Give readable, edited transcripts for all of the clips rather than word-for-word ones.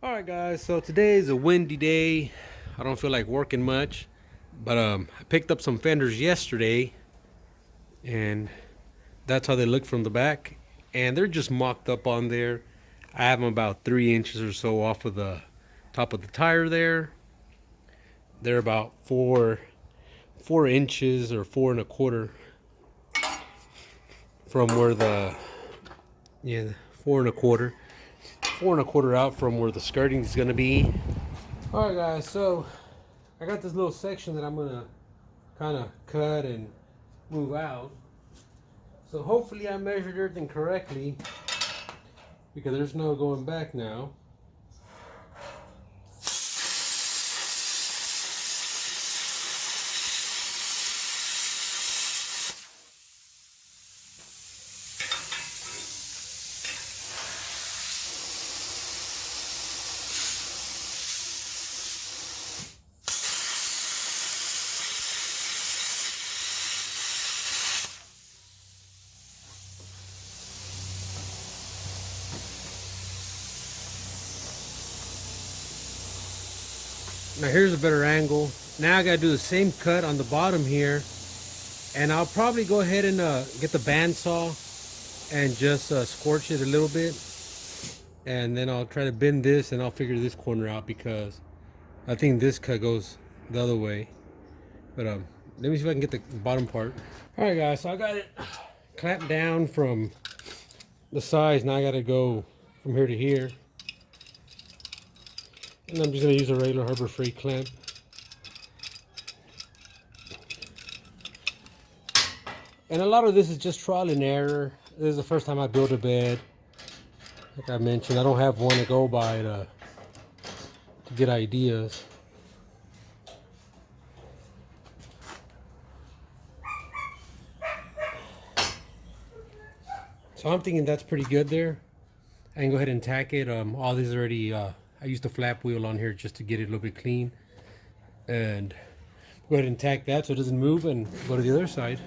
Alright guys, so today is a windy day. I don't feel like working much, but I picked up some fenders yesterday, and that's how they look from the back, and they're just mocked up on there. I have them about 3 inches or so off of the top of the tire there. They're about 4 inches or 4 1/4 from where the 4 1/4 out from where the skirting is going to be. Alright guys, so I got this little section that I'm going to kind of cut and move out. So hopefully I measured everything correctly, because there's no going back now. Now here's a better angle. Now I gotta do the same cut on the bottom here, and I'll probably go ahead and get the bandsaw and just scorch it a little bit, and then I'll try to bend this, and I'll figure this corner out because I think this cut goes the other way. But let me see if I can get the bottom part. Alright guys, so I got it clamped down from the sides. Now I gotta go from here to here. And I'm just going to use a regular Harbor Freight clamp. And a lot of this is just trial and error. This is the first time I built a bed. Like I mentioned, I don't have one to go by to get ideas. So I'm thinking that's pretty good there. I can go ahead and tack it. All these already... I used a flap wheel on here just to get it a little bit clean, and go ahead and tack that so it doesn't move, and go to the other side.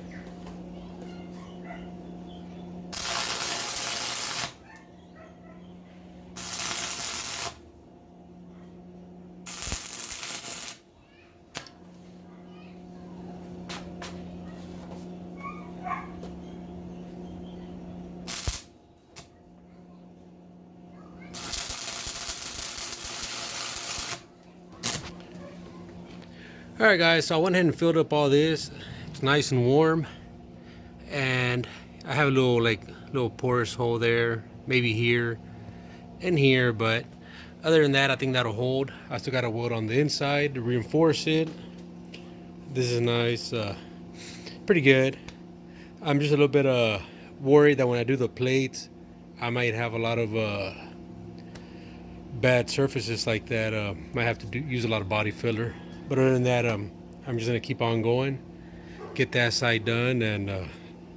Alright guys, so I went ahead and filled up all this. It's nice and warm, and I have a little porous hole there, maybe here and here, but other than that I think that'll hold. I still got a weld on the inside to reinforce it. This is nice, pretty good. I'm just a little bit worried that when I do the plates I might have a lot of bad surfaces like that. Might have to use a lot of body filler. But other than that, I'm just going to keep on going, get that side done, and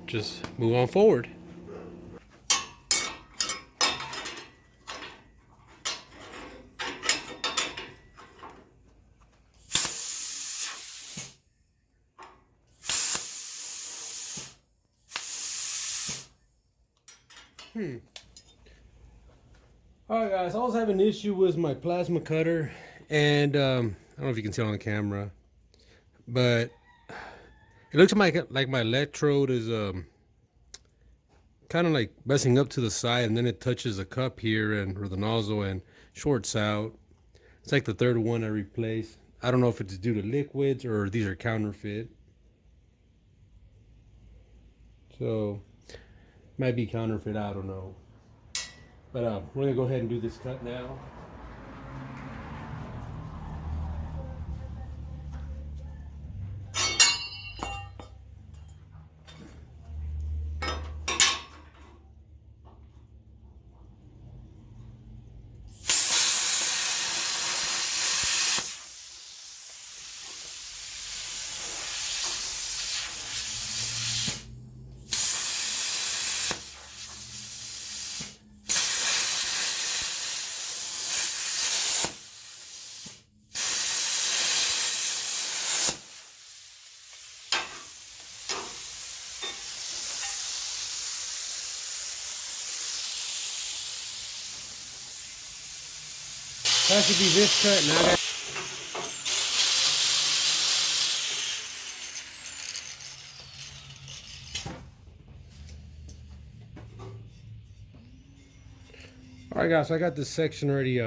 just move on forward. Alright guys, I was having an issue with my plasma cutter, and I don't know if you can see it on the camera, but it looks like my electrode is kind of like messing up to the side, and then it touches the cup here or the nozzle and shorts out. It's like the third one I replaced. I don't know if it's due to liquids or these are counterfeit. So might be counterfeit, I don't know. But we're gonna go ahead and do this cut now. That should be this cut. Now I got. All right, guys. So I got this section already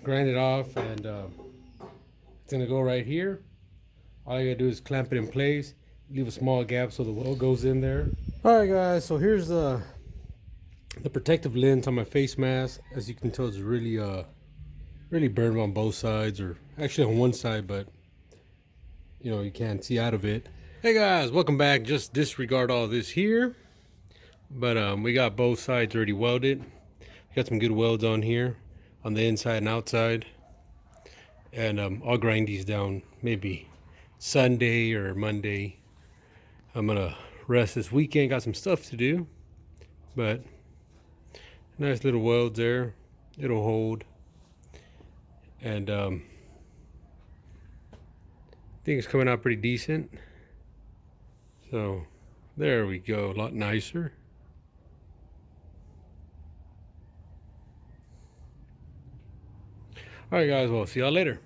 grinded off, and it's gonna go right here. All you gotta do is clamp it in place, leave a small gap so the weld goes in there. All right, guys. So here's the protective lens on my face mask. As you can tell, it's really burned on both sides, or actually on one side, but you know, you can't see out of it. Hey guys, welcome back. Just disregard all this here, but we got both sides already welded. Got some good welds on here on the inside and outside, and I'll grind these down maybe Sunday or Monday. I'm gonna rest this weekend, got some stuff to do, but nice little welds there, it'll hold. And I think it's coming out pretty decent. So there we go, a lot nicer. All right, guys, well, see y'all later.